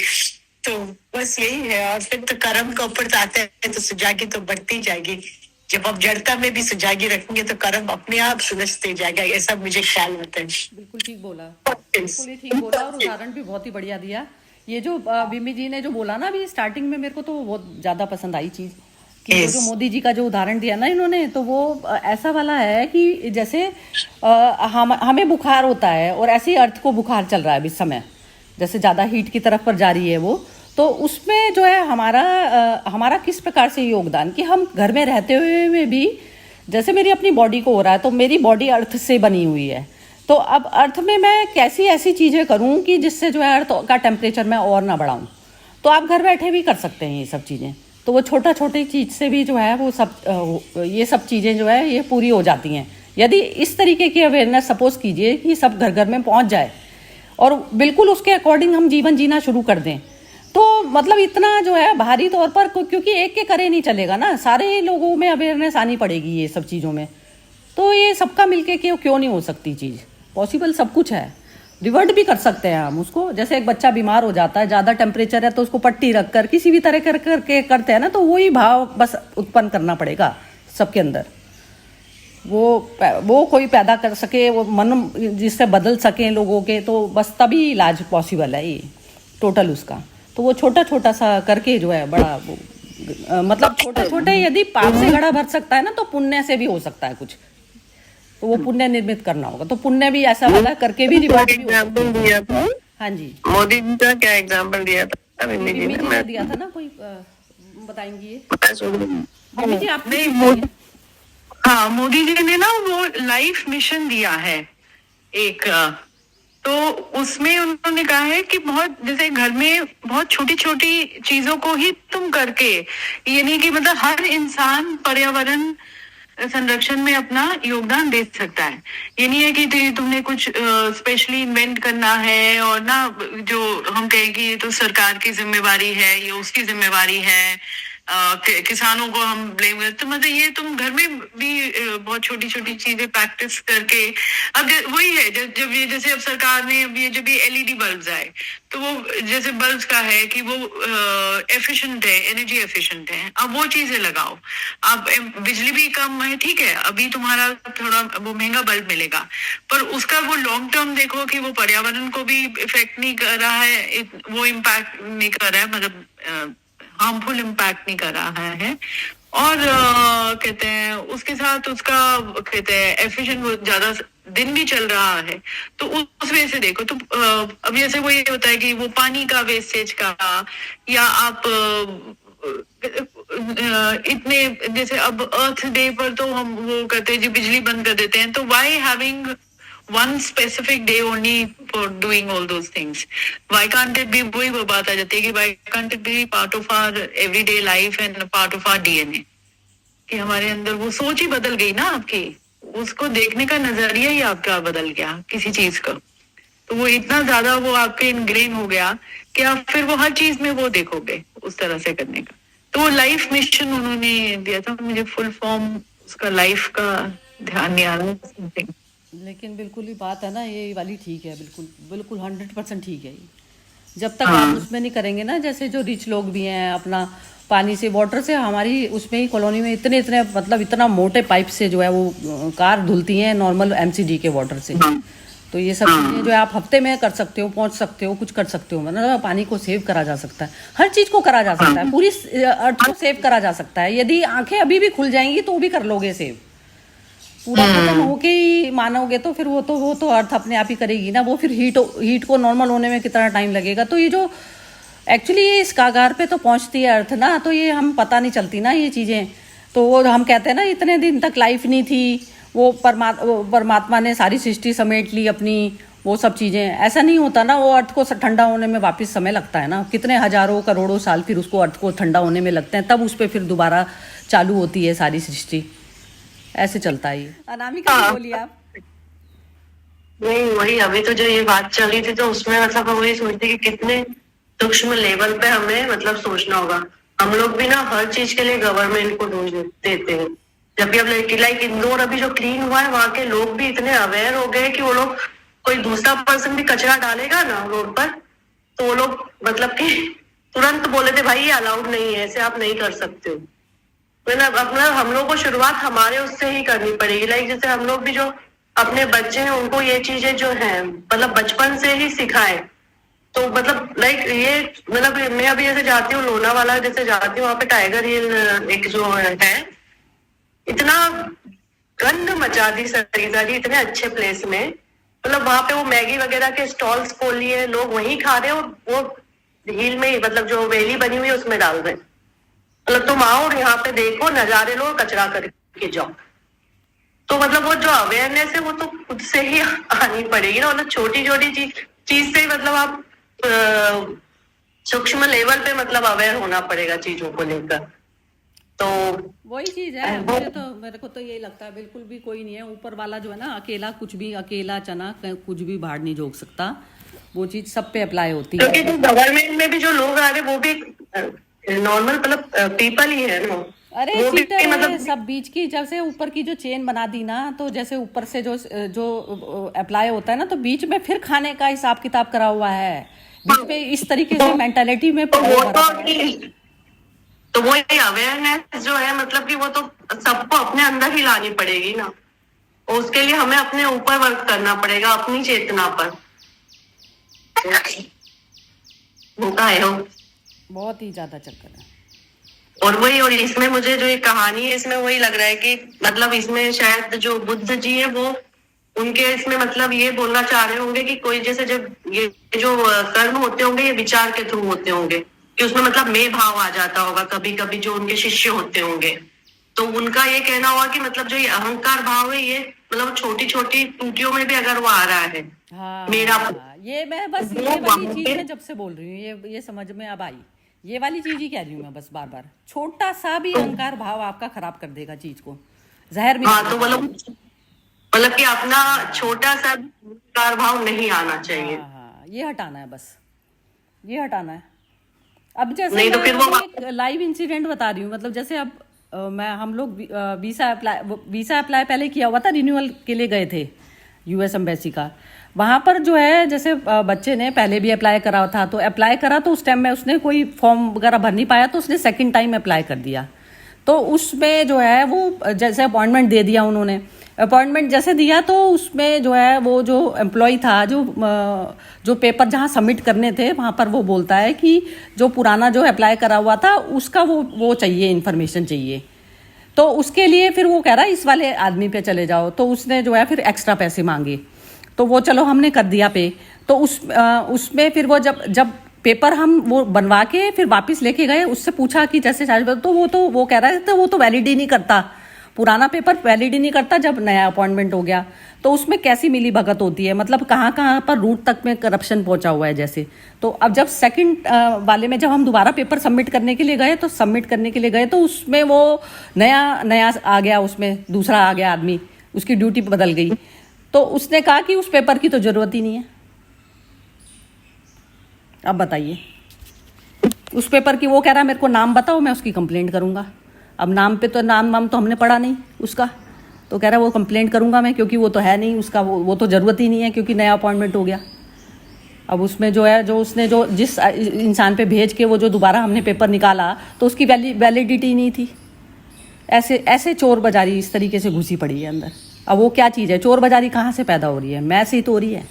तो बस यही है। और फिर तो कर्म के ऊपर आते हैं तो सुजागी तो बढ़ती जाएगी। जब आप जड़ता में भी सुजागी रखेंगे तो कर्म अपने आप सुलझते जाएगा, ऐसा मुझे ख्याल होता है। बिल्कुल ठीक बोला, बिल्कुल ही ठीक बोला, और उदाहरण भी बहुत ही बढ़िया दिया। ये जो विमी जी ने जो बोला ना अभी स्टार्टिंग में, मेरे को तो बहुत ज्यादा पसंद आई चीज कि Yes. जो मोदी जी का जो उदाहरण दिया ना इन्होंने, तो वो ऐसा वाला है कि जैसे हमें बुखार होता है और ऐसे ही अर्थ को बुखार चल रहा है इस समय, जैसे ज्यादा हीट की तरफ पर जा रही है वो, तो उसमें जो है हमारा किस प्रकार से योगदान कि हम घर में रहते हुए में भी, जैसे मेरी अपनी बॉडी को हो रहा है तो मेरी बॉडी अर्थ से बनी हुई है, तो अब अर्थ में मैं कैसी ऐसी चीज़ें करूं कि जिससे जो है अर्थ का टेम्परेचर मैं और ना बढ़ाऊं। तो आप घर बैठे भी कर सकते हैं ये सब चीज़ें, तो वो छोटी चीज़ से भी जो है वो सब ये सब चीज़ें जो है ये पूरी हो जाती हैं यदि इस तरीके की अवेयरनेस सपोज कीजिए कि सब घर घर में पहुंच जाए और बिल्कुल उसके अकॉर्डिंग हम जीवन जीना शुरू कर दें। तो मतलब इतना जो है भारी तौर पर, क्योंकि एक के करे नहीं चलेगा ना, सारे लोगों में अवेयरनेस आनी पड़ेगी ये सब चीज़ों में। तो ये सबका मिलके क्यों नहीं हो सकती चीज़, पॉसिबल सब कुछ है। रिवर्ट भी कर सकते हैं हम उसको, जैसे एक बच्चा बीमार हो जाता है, ज़्यादा टेम्परेचर है तो उसको पट्टी रख कर किसी भी तरह करके करते हैं ना, तो वही भाव बस उत्पन्न करना पड़ेगा सबके अंदर, वो कोई पैदा कर सके, वो मन जिससे बदल सके लोगों के, तो बस तभी इलाज पॉसिबल है ये टोटल उसका। तो वो छोटा सा करके जो है बड़ा मतलब छोटे यदि पाप से घड़ा भर सकता है ना, तो पुण्य से भी हो सकता है कुछ, तो वो पुण्य निर्मित करना होगा। तो पुण्य भी ऐसा वाला करके भी रिवर्ट भी एग्जाम्पल दिया था। हाँ जी, मोदी जी का क्या एग्जाम्पल दिया था विमी जी ने? ने दिया था ना, कोई बताएंगे ये मैं सुन रही हूँ। विमी जी आप नहीं, बताइए। हाँ, मोदी जी ने ना वो लाइफ मिशन दिया है एक, तो उसमें उन्होंने कहा है कि बहुत जैसे घर में बहुत छोटी छोटी चीजों को ही तुम करके, ये नहीं कि मतलब हर इंसान पर्यावरण संरक्षण में अपना योगदान दे सकता है। ये नहीं है कि तुमने कुछ स्पेशली इन्वेंट करना है और ना जो हम कहें कि ये तो सरकार की जिम्मेवारी है, ये उसकी जिम्मेवारी है, किसानों को हम ब्लेम करते, तो मतलब ये तुम घर में भी बहुत छोटी छोटी चीजें प्रैक्टिस करके, अब वही है जब ये जैसे अब सरकार ने अब ये जब ये एलईडी बल्ब्स आए, तो वो जैसे बल्ब्स का है कि वो एफिशिएंट है, एनर्जी एफिशिएंट है, अब वो चीजें लगाओ। अब बिजली भी कम है, ठीक है, अभी तुम्हारा थोड़ा वो महंगा बल्ब मिलेगा, पर उसका वो लॉन्ग टर्म देखो कि वो पर्यावरण को भी इफेक्ट नहीं कर रहा है, वो इम्पैक्ट नहीं कर रहा है, मतलब हार्मफुल इम्पैक्ट नहीं कर रहा है। और कहते हैं उसके साथ उसका कहते हैं एफिशिएंट वो ज्यादा दिन भी चल रहा है, तो उस वजह से देखो। तो अब जैसे वो ये होता है कि वो पानी का वेस्टेज का, या आप इतने जैसे अब अर्थ डे पर तो हम वो करते हैं जी बिजली बंद कर देते हैं, तो why having one specific day only for doing all those things? Why can't it be, वही वो बात आ जाती है कि why can't it be part of our everyday life and part of our DNA? कि हमारे अंदर वो सोच ही बदल गई ना आपकी, उसको देखने का नजरिया ही आपका बदल गया किसी चीज का। तो वो इतना ज्यादा वो आपके इनग्रेन हो गया कि आप फिर वो हर चीज में वो देखोगे उस तरह से करने का। तो वो लाइफ मिशन उन्होंने दिया था मुझे, फुल फॉर्म उसका लाइफ का ध्यान नहीं आ रहा समथिंग। लेकिन बिल्कुल ही बात है ना, ये वाली ठीक है, बिल्कुल बिल्कुल 100% ठीक है ये। जब तक आप उसमें नहीं करेंगे ना, जैसे जो रिच लोग भी हैं अपना पानी से वाटर से, हमारी उसमें ही कॉलोनी में इतने इतने मतलब इतना मोटे पाइप से जो है वो कार धुलती हैं नॉर्मल एमसीडी के वाटर से। तो ये सब चीज़ें जो है आप हफ्ते में कर सकते हो, पहुंच सकते हो, कुछ कर सकते हो, मतलब पानी को सेव करा जा सकता है, हर चीज़ को करा जा सकता है, पूरी अर्थ को सेव करा जा सकता है। यदि आंखें अभी भी खुल जाएंगी तो भी कर लोगे सेव, पूरा खत्म होके ही मानोगे तो फिर वो तो अर्थ अपने आप ही करेगी ना। वो फिर हीट को नॉर्मल होने में कितना टाइम लगेगा। तो ये जो एक्चुअली ये इस कागार पे तो पहुंचती है अर्थ ना, तो ये हम पता नहीं चलती ना ये चीज़ें। तो वो हम कहते हैं ना इतने दिन तक लाइफ नहीं थी, वो परमात्मा ने सारी सृष्टि समेट ली अपनी, वो सब चीज़ें, ऐसा नहीं होता ना। वो अर्थ को ठंडा होने में वापस समय लगता है ना, कितने हजारों करोड़ों साल फिर उसको अर्थ को ठंडा होने में लगते हैं, तब उस पर फिर दोबारा चालू होती है सारी सृष्टि। ऐसे चलता है ये। अनामिका जी बोलिए आप। नहीं, वही अभी तो जो ये बात चल रही थी तो उसमें मतलब हम वही सोचते कि कितने सूक्ष्म लेवल पे हमें मतलब सोचना होगा। हम लोग भी ना हर चीज के लिए गवर्नमेंट को दोष देते हैं, जबकि अब लाइक इंदौर अभी जो क्लीन हुआ है वहां के लोग भी इतने अवेयर हो गए कि वो लोग, कोई दूसरा पर्सन भी कचरा डालेगा ना रोड पर तो वो लोग मतलब कि तुरंत बोले थे भाई ये अलाउड नहीं है, ऐसे आप नहीं कर सकते हो। मतलब अपना हम लोग को शुरुआत हमारे उससे ही करनी पड़ेगी। लाइक जैसे हम लोग भी जो अपने बच्चे हैं उनको ये चीजें जो है मतलब बचपन से ही सिखाए। तो मतलब लाइक ये मतलब मैं अभी जैसे जाती हूँ लोनावाला, जैसे जाती हूँ वहां पे टाइगर हिल एक जो है, इतना गंद मचा दी सारी इतने अच्छे प्लेस में, मतलब वहां पे वो मैगी वगैरह के स्टॉल्स खोल लिए, लोग वहीं खा रहे हैं और वो हिल में ही मतलब जो वैली बनी हुई है उसमें डाल रहे हैं। मतलब तुम आओ और यहाँ पे देखो नजारे लो, कचरा करके जाओ। तो मतलब वो जो अवेयरनेस है वो तो खुद से ही आनी पड़ेगी ना। मतलब छोटी छोटी चीज से ही मतलब आप सूक्ष्म लेवल पे मतलब अवेयर होना पड़ेगा चीजों को लेकर। तो वही चीज है। मेरे को तो यही लगता है बिल्कुल भी कोई नहीं है ऊपर वाला जो है ना, अकेला कुछ भी, अकेला चना कुछ भी बाहर नहीं झोंक सकता। वो चीज सब पे अप्लाई होती है। क्योंकि गवर्नमेंट में भी जो लोग आ रहे वो भी नॉर्मल मतलब पीपल ही है ना। अरे चीटर मतलब सब बीच की, जब से ऊपर की जो चेन बना दी ना, तो जैसे ऊपर से जो अप्लाई होता है ना, तो बीच में फिर खाने का हिसाब किताब करा हुआ है बीच में, इस तरीके से मेंटालिटी में। तो वो अवेयरनेस जो है मतलब कि वो तो सबको अपने अंदर ही लानी पड़ेगी ना, और उसके लिए हमें अपने ऊपर वर्क करना पड़ेगा, अपनी चेतना पर। वो का है बहुत ही ज्यादा चक्कर है। और इसमें मुझे जो ये कहानी है इसमें वही लग रहा है कि मतलब इसमें शायद जो बुद्ध जी है वो उनके इसमें मतलब ये बोलना चाह रहे होंगे कि कोई जैसे जब ये जो कर्म होते होंगे ये विचार के थ्रू होते होंगे, कि उसमें मतलब मैं भाव आ जाता होगा कभी कभी जो उनके शिष्य होते होंगे। तो उनका ये कहना होगा कि मतलब जो ये अहंकार भाव है ये मतलब छोटी छोटी टूटियों में भी अगर वो आ रहा है। हाँ, मेरा ये मैं बस ये वाली चीज मैं जब से बोल रही हूँ ये समझ में अब आई। ये वाली चीज ही कह रही हूँ मैं बस बार बार, छोटा सा भी अहंकार भाव आपका खराब कर देगा चीज को, जहर में। हाँ, तो मतलब कि अपना छोटा सा अहंकार भाव नहीं आना चाहिए। हाँ, ये हटाना है, बस ये हटाना है। अब जैसे नहीं तो फिर वो एक लाइव इंसिडेंट बता रही हूँ, मतलब जैसे अब हम लोग वीसा अप्लाई पहले किया हुआ था, रिन्यूअल के लिए गए थे यूएस एम्बेसी का। वहाँ पर जो है जैसे बच्चे ने पहले भी अप्लाई करा था, तो अप्लाई करा तो उस टाइम में उसने कोई फॉर्म वगैरह भर नहीं पाया, तो उसने सेकंड टाइम अप्लाई कर दिया। तो उसमें जो है वो जैसे अपॉइंटमेंट दे दिया उन्होंने, अपॉइंटमेंट जैसे दिया तो उसमें जो है वो जो एम्प्लॉय था जो पेपर जहाँ सबमिट करने थे वहाँ पर वो बोलता है कि जो पुराना जो अप्लाई करा हुआ था उसका वो चाहिए, इन्फॉर्मेशन चाहिए। तो उसके लिए फिर वो कह रहा है इस वाले आदमी पे चले जाओ। तो उसने जो है फिर एक्स्ट्रा पैसे मांगे, तो वो चलो हमने कर दिया पे। तो उसमें फिर वो जब पेपर हम वो बनवा के फिर वापस लेके गए, उससे पूछा कि जैसे तो वो कह रहा है तो वो तो वैलिड ही नहीं करता, पुराना पेपर वैलिड ही नहीं करता जब नया अपॉइंटमेंट हो गया। तो उसमें कैसी मिली भगत होती है, मतलब कहाँ कहाँ पर रूट तक में करप्शन पहुंचा हुआ है जैसे। तो अब जब सेकंड वाले में जब हम दोबारा पेपर सबमिट करने के लिए गए तो उसमें वो नया आ गया, उसमें दूसरा आ गया आदमी, उसकी ड्यूटी बदल गई। तो उसने कहा कि उस पेपर की तो जरूरत ही नहीं है। अब बताइए, उस पेपर की वो कह रहा है मेरे को नाम बताओ, मैं उसकी कंप्लेंट करूंगा। अब नाम पे तो नाम तो हमने पढ़ा नहीं उसका, तो कह रहा है वो कंप्लेंट करूंगा मैं, क्योंकि वो तो है नहीं उसका, वो तो ज़रूरत ही नहीं है, क्योंकि नया अपॉइंटमेंट हो गया। अब उसमें जो है, जो उसने जो जिस इंसान पे भेज के वो जो दोबारा हमने पेपर निकाला, तो उसकी वैलिडिटी नहीं थी। ऐसे ऐसे चोर बाजारी इस तरीके से घुसी पड़ी है अंदर। अब वो क्या चीज़ है, चोर बाजारी कहाँ से पैदा हो रही है? मैं से ही तो हो रही है,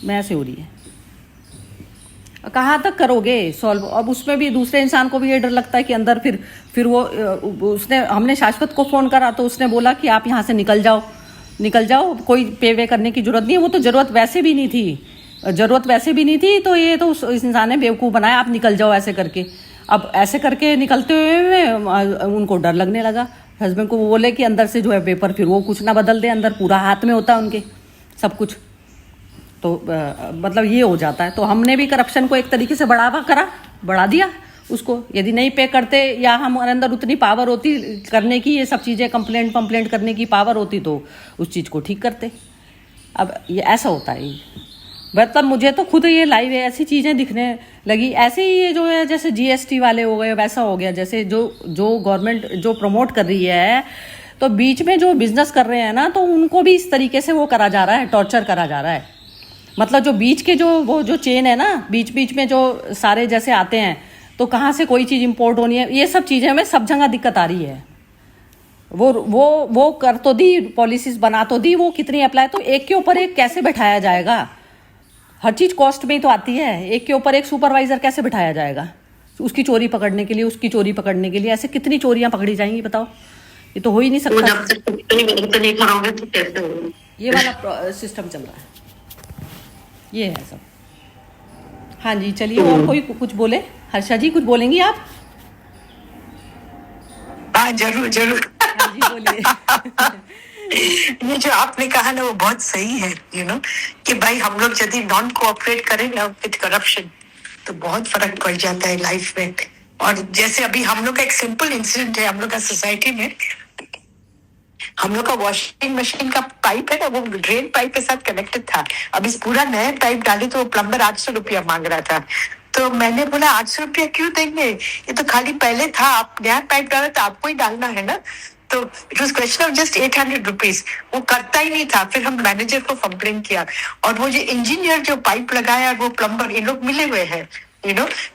मैं से हो रही है। कहाँ तक करोगे सॉल्व? अब उसमें भी दूसरे इंसान को भी ये डर लगता है कि अंदर फिर वो उसने, हमने शाश्वत को फ़ोन करा तो उसने बोला कि आप यहाँ से निकल जाओ, कोई पे वे करने की जरूरत नहीं है। वो तो ज़रूरत वैसे भी नहीं थी, तो ये तो उस इंसान ने बेवकूफ़ बनाया, आप निकल जाओ ऐसे करके। अब ऐसे करके निकलते हुए उनको डर लगने लगा। हस्बैंड को वो बोले कि अंदर से जो है पेपर फिर वो कुछ ना बदल दे, अंदर पूरा हाथ में होता है उनके सब कुछ। तो मतलब ये हो जाता है। तो हमने भी करप्शन को एक तरीके से बढ़ा दिया उसको। यदि नहीं पे करते या हमारे अंदर उतनी पावर होती करने की, ये सब चीज़ें कंप्लेंट करने की पावर होती, तो उस चीज़ को ठीक करते। अब ये ऐसा होता है। मतलब मुझे तो खुद ये लाइव ऐसी चीज़ें दिखने लगी। ऐसे ही ये जो है, जैसे GST वाले हो गए, वैसा हो गया। जैसे जो गवर्नमेंट जो प्रमोट कर रही है, तो बीच में जो बिजनेस कर रहे हैं ना, तो उनको भी इस तरीके से वो करा जा रहा है, टॉर्चर करा जा रहा है। मतलब जो बीच के जो चेन है ना, बीच में जो सारे जैसे आते हैं, तो कहाँ से कोई चीज़ इंपोर्ट होनी है, ये सब चीज़ें हमें सब जगह दिक्कत आ रही है। वो कर तो दी, पॉलिसीज बना तो दी, वो कितनी अप्लाई, तो एक के ऊपर एक कैसे बैठाया जाएगा? हर चीज़ कॉस्ट में ही तो आती है। एक के ऊपर एक सुपरवाइजर कैसे बैठाया जाएगा उसकी चोरी पकड़ने के लिए, उसकी चोरी पकड़ने के लिए? ऐसे कितनी चोरियां पकड़ी जाएंगी बताओ? ये तो हो ही नहीं सकता। जब तक नहीं करोगे तो कैसे होगा? ये वाला सिस्टम चल रहा है, ये है सब। हाँ जी, चलिए, और कोई कुछ बोले? हर्षा जी कुछ बोलेंगी आप? हाँ, जरूर जरूर। हाँ जी, बोलिए। ये जो आपने कहा ना, वो बहुत सही है। कि भाई हम लोग यदि नॉन कोऑपरेट करें ना विद करप्शन, तो बहुत फर्क पड़ जाता है लाइफ में। और जैसे अभी हम लोग का एक सिंपल इंसिडेंट है, हम लोग का सोसाइटी में, हम लोग का वॉशिंग मशीन का पाइप है ना, वो ड्रेन पाइप के साथ कनेक्टेड था। अब इस पूरा नया पाइप डाले तो प्लम्बर 800 रुपया मांग रहा था। तो मैंने बोला 800 रुपया क्यों देंगे, ये तो खाली पहले था, आप नया पाइप डाला तो आपको ही डालना है ना। तो it was question of just 800 rupees. वो करता ही नहीं था। फिर हम मैनेजर को कंप्लेन किया, और वो जो इंजीनियर जो पाइप लगाया, वो प्लम्बर, ये लोग मिले हुए हैं।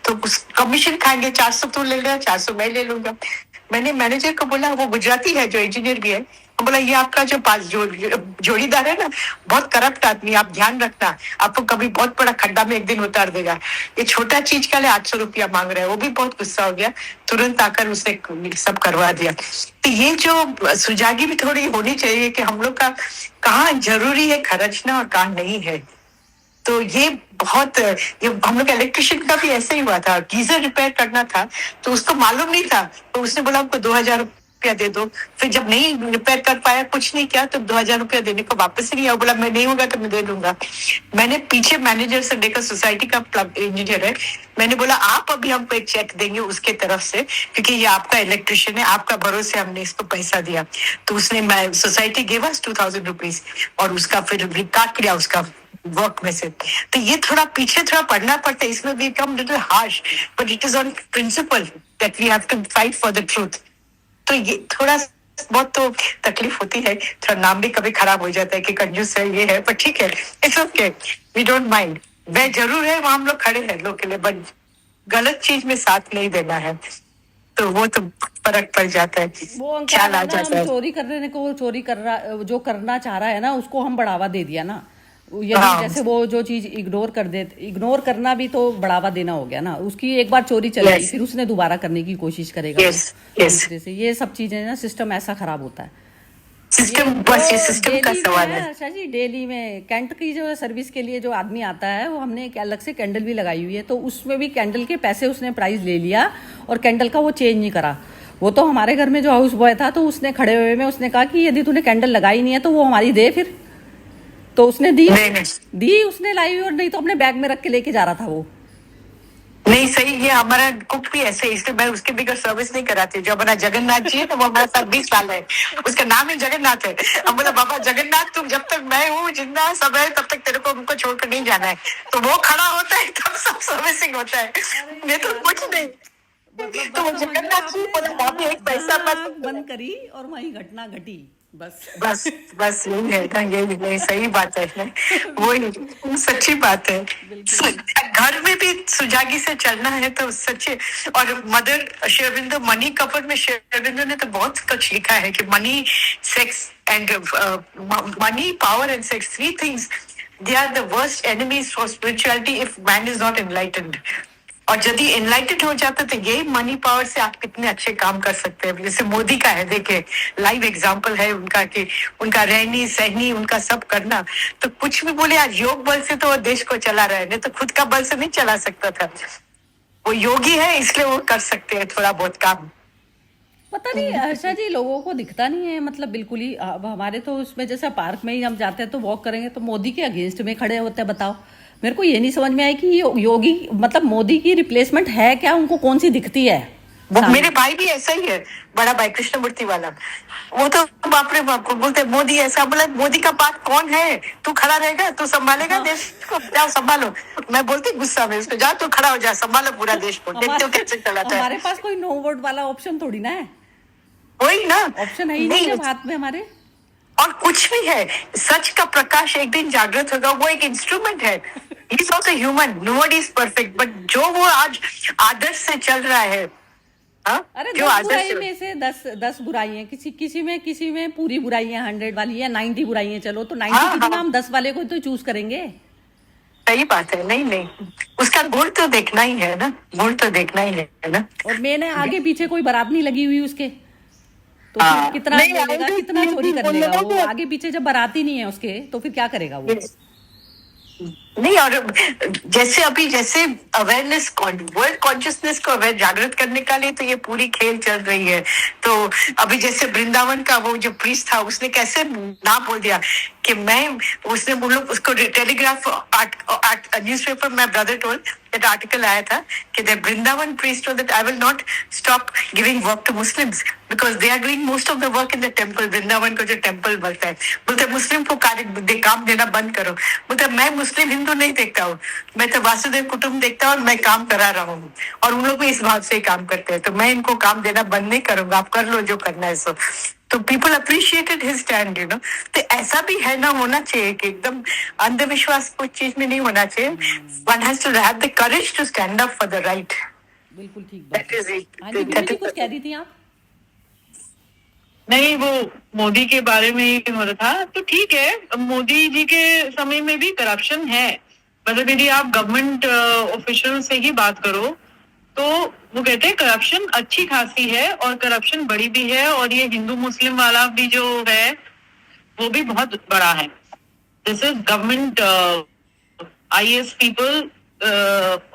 तो कमीशन खाएंगे, 400 तो ले लेगा, 400 मैं ले लूंगा। मैंने मैनेजर को बोला, वो गुजराती है जो इंजीनियर भी है, वो बोला ये आपका जो पास जोड़ीदार है ना, बहुत करप्ट आदमी, आप ध्यान रखना, आपको कभी बहुत बड़ा खड्डा में एक दिन उतार देगा। ये छोटा चीज का लिए 800 रुपया मांग रहा है। वो भी बहुत गुस्सा हो गया, तुरंत आकर उसने सब करवा दिया। तो ये जो सुजागी भी थोड़ी होनी चाहिए कि हम लोग का कहाँ जरूरी है खर्चना और कहाँ नहीं है। तो ये बहुत, ये हम लोग इलेक्ट्रिशियन का भी ऐसे ही हुआ था। गीजर रिपेयर करना था, तो उसको मालूम नहीं था, तो उसने बोला हमको 2000 रुपया दे दो। फिर जब नहीं रिपेयर कर पाया, कुछ नहीं किया, तो 2000 रुपया देने को वापस ही नहीं आया। बोला मैं नहीं होगा तो मैं दे दूंगा। मैंने पीछे मैनेजर से देखा, सोसाइटी का इंजीनियर है, मैंने बोला आप अभी हमको एक चेक देंगे उसके तरफ से, क्योंकि ये आपका इलेक्ट्रिशियन है, आपका भरोसे हमने इसको पैसा दिया। तो उसने सोसाइटी गिव अस 2000 रुपीज, और उसका फिर काट लिया उसका वर्क में से। तो ये थोड़ा पीछे थोड़ा पढ़ना पड़ता है। इसमें we come little harsh, but it is on principle that we have to fight for the truth. तो ये थोड़ा बहुत तो तकलीफ होती है, थोड़ा नाम भी कभी खराब हो जाता है कि कंजूस है, ये है, पर ठीक है, it's okay, we don't mind. वह जरूर है, वहां हम लोग खड़े हैं लोग के लिए, बट गलत चीज में साथ नहीं देना है, तो वो तो फर्क पड़ जाता है, वो ख्याल आ जाता है। चोरी करने को, चोरी कर रहा, जो करना चाह रहा है ना, उसको हम बढ़ावा दे दिया ना। यदि हाँ। जैसे वो जो चीज इग्नोर करना भी तो बढ़ावा देना हो गया ना। उसकी एक बार चोरी चल गई, Yes. फिर उसने दोबारा करने की कोशिश करेगा। Yes, yes. दूसरे से ये सब चीजें ना, सिस्टम ऐसा खराब होता है। सिस्टम, बस ये सिस्टम का डेली सवाल में, है। अच्छा जी, डेली में कैंट की जो सर्विस के लिए जो आदमी आता है, वो हमने एक अलग से कैंडल भी लगाई हुई है, तो उसमें भी कैंडल के पैसे उसने प्राइस ले लिया, और कैंडल का वो चेंज नहीं करा। वो तो हमारे घर में जो हाउस बॉय था, तो उसने खड़े हुए में उसने कहा कि यदि तूने कैंडल लगाई नहीं है तो वो हमारी दे। फिर तो उसने दी नहीं। दी उसने लाई, और नहीं तो अपने बैग में रख के लेके जा रहा था वो। नहीं सही, ये हमारा कुक भी ऐसे है, इसलिए मैं उसके बगैर सर्विस नहीं कराती। जो हमारा जगन्नाथ जी है ना, वो हमारे साथ 20 साल है, उसका नाम ही जगन्नाथ है। हम बोला बाबा जगन्नाथ, तुम जब तक मैं हूँ जिंदा सब है तब तक तेरे को हमको छोड़कर नहीं जाना है। तो वो खड़ा होता है तब सब सर्विसिंग होता है, नहीं तो कुछ नहीं। मतलब तो बस वो समझ लो जगन्नाथ जी बोला बाबा एक आपने पैसा जहाँ मत। बंद करी और वहीं घटना घटी बस। बस बस यही है ना, यही नहीं, सही बात है, वही सच्ची बात है। घर में भी सुजागी से चलना है तो सच्चे। और मदर शेरविंदो, मनी कपल में शेरविंदो ने तो बहुत कुछ लिखा है कि money, sex and money, power and sex, three things, they are the worst enemies for spirituality if man is not enlightened. और यदि एनलाइटेड हो जाता तो यही मनी पावर से आप कितने अच्छे काम कर सकते हैं। जैसे मोदी का है, देखिए लाइव एग्जांपल है उनका कि उनका रहनी सहनी उनका सब करना। तो कुछ भी बोले आज योग बल से तो वो देश को चला रहा है, नहीं तो खुद का बल से नहीं चला सकता था। वो योगी है इसलिए वो कर सकते हैं थोड़ा बहुत काम। पता नहीं हर्षा जी, लोगों को दिखता नहीं है, मतलब बिल्कुल ही। अब हमारे तो उसमें जैसे पार्क में ही हम जाते हैं तो वॉक करेंगे तो मोदी के अगेंस्ट में खड़े होते हैं। बताओ, मेरे को ये नहीं समझ में आया कि योगी मतलब मोदी की रिप्लेसमेंट है क्या, उनको कौन सी दिखती है। वो मेरे भाई भी ऐसा ही है, बड़ा भाई कृष्णमूर्ति वाला। वो तो बाप रे बाप को बोलते मोदी ऐसा। बोला मोदी का बात कौन है, तू खड़ा रहेगा, तू संभालेगा देश को, जाओ संभालो। मैं बोलती गुस्सा में उसको, जा तू खड़ा हो जा, संभालो पूरा देश को, देखते हो कैसे चलाता है। हमारे पास कोई नो वोट वाला ऑप्शन थोड़ी ना है, वही ना, ऑप्शन है ही नहीं जब हाथ में हमारे। और कुछ भी है, सच का प्रकाश एक दिन जागृत होगा, वो एक इंस्ट्रूमेंट है। Is also human, nobody is perfect, but जो वो आज आदर्श से चल रहा है, अरे जो 10 बुराई में से 10 बुराई है, किसी में पूरी बुराई है, 100 वाली है, 90 बुराई है। चलो तो 90 की जगह हम 10 वाले को तो चूज करेंगे। सही बात है। नहीं नहीं, उसका गुण तो देखना ही है ना, गुण तो देखना ही है ना। और मैंने आगे पीछे कोई बारात नहीं लगी हुई उसके, तो फिर कितना ले लेगा, कितना चोरी कर लेगा वो। आगे पीछे जब बारात ही नहीं है उसके तो फिर क्या करेगा वो। नहीं, और जैसे अभी जैसे अवेयरनेस, वर्ल्ड कॉन्शियसनेस को जागृत करने का लिए तो ये पूरी खेल चल रही है। तो अभी जैसे वृंदावन का वो जो प्रीस्ट था, उसने कैसे ना बोल दिया कि मैं, उसने वो लोग उसको टेलीग्राफ न्यूज़पेपर में ब्रदर टोल्ड दैट आर्टिकल आया था कि the Vrindavan priest told that I will not stop giving work to Muslims because they are doing most of the work in the temple. Vrindavan को जो टेम्पल बनता है, बोलते मुस्लिम को काम देना बंद करो। बोलते मैं मुस्लिम हिंदू नहीं देखता हूँ, मैं तो वासुदेव कुटुंब देखता हूँ और मैं काम करा रहा हूँ, और उन लोग भी इस भाव से काम करते हैं। तो मैं इनको काम देना बंद नहीं करूंगा, आप कर लो जो करना है सो। तो people appreciated his stand, you know. तो ऐसा भी है ना, होना चाहिए कि एकदम अंधविश्वास कुछ चीज में नहीं होना चाहिए। One has to have the courage to stand up for the right. बिल्कुल ठीक बात है। हाँ जी, बीबी जी कुछ कह रही थी आप। नहीं, वो मोदी के बारे में ही हो रहा था। तो ठीक है, मोदी जी के समय में भी करप्शन है। मतलब यदि आप गवर्नमेंट ऑफिशियल से ही बात करो तो वो कहते हैं करप्शन अच्छी खासी है, और करप्शन बड़ी भी है, और ये हिंदू मुस्लिम वाला भी जो है वो भी बहुत बड़ा है। This is government IAS people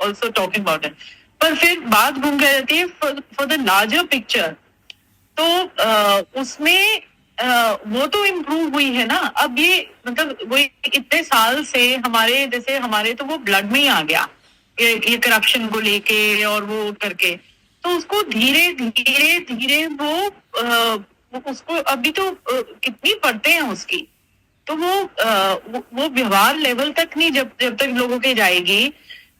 also talking about it. पर फिर बात घूम के जाती है फॉर द लार्जर पिक्चर। तो उसमें वो तो इम्प्रूव हुई है ना। अब ये मतलब वो इतने साल से हमारे, जैसे हमारे तो वो ब्लड में ही आ गया ये करप्शन को लेके और वो करके। तो उसको धीरे धीरे धीरे वो उसको अभी तो कितनी पढ़ते हैं उसकी, तो वो व्यवहार लेवल तक नहीं, जब तक लोगों के जाएगी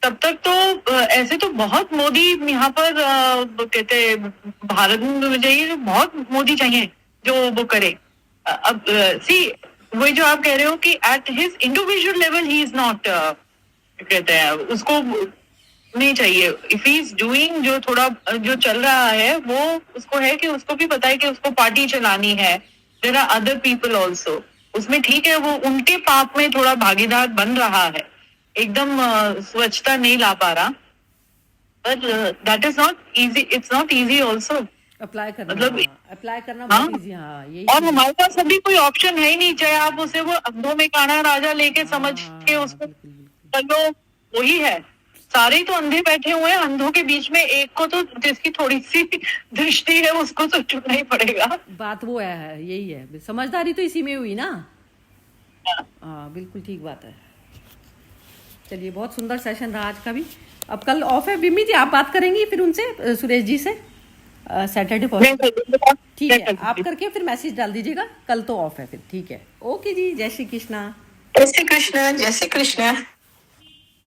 तब तक तो ऐसे तो बहुत मोदी यहाँ पर कहते भारत में चाहिए, बहुत मोदी चाहिए जो वो करे। अब सी वही जो आप कह रहे हो कि at his individual level he is not, कहते हैं उसको नहीं चाहिए। इफ ही इज डूइंग जो थोड़ा जो चल रहा है वो उसको है कि उसको भी पता है कि उसको पार्टी चलानी है। There are other people also उसमें, ठीक है, वो उनके पाप में थोड़ा भागीदार बन रहा है, एकदम स्वच्छता नहीं ला पा रहा। But that is not easy, it's not easy also apply करना, मतलब अप्लाई करना बहुत इजी। हाँ, यही। और हमारे पास अभी कोई ऑप्शन है ही नहीं, चाहे आप उसे वो अंधों में काना राजा लेके समझ के उसको कर लो, वही है। सारे तो अंधे बैठे हुए हैं, अंधों के बीच में एक को तो जिसकी थोड़ी सी दृष्टि है उसको तो चुनना ही पड़ेगा। बात वो है, यही है, समझदारी तो इसी में हुई ना। हाँ बिल्कुल ठीक बात है। चलिए, बहुत सुंदर सेशन रहा आज का भी। अब कल ऑफ है विमी जी, आप बात करेंगी फिर उनसे, सुरेश जी से सैटरडे को? ठीक है, आप करके फिर मैसेज डाल दीजिएगा, कल तो ऑफ है फिर। ठीक है, ओके जी, जय श्री कृष्णा। जय श्री कृष्ण, जय श्री कृष्ण।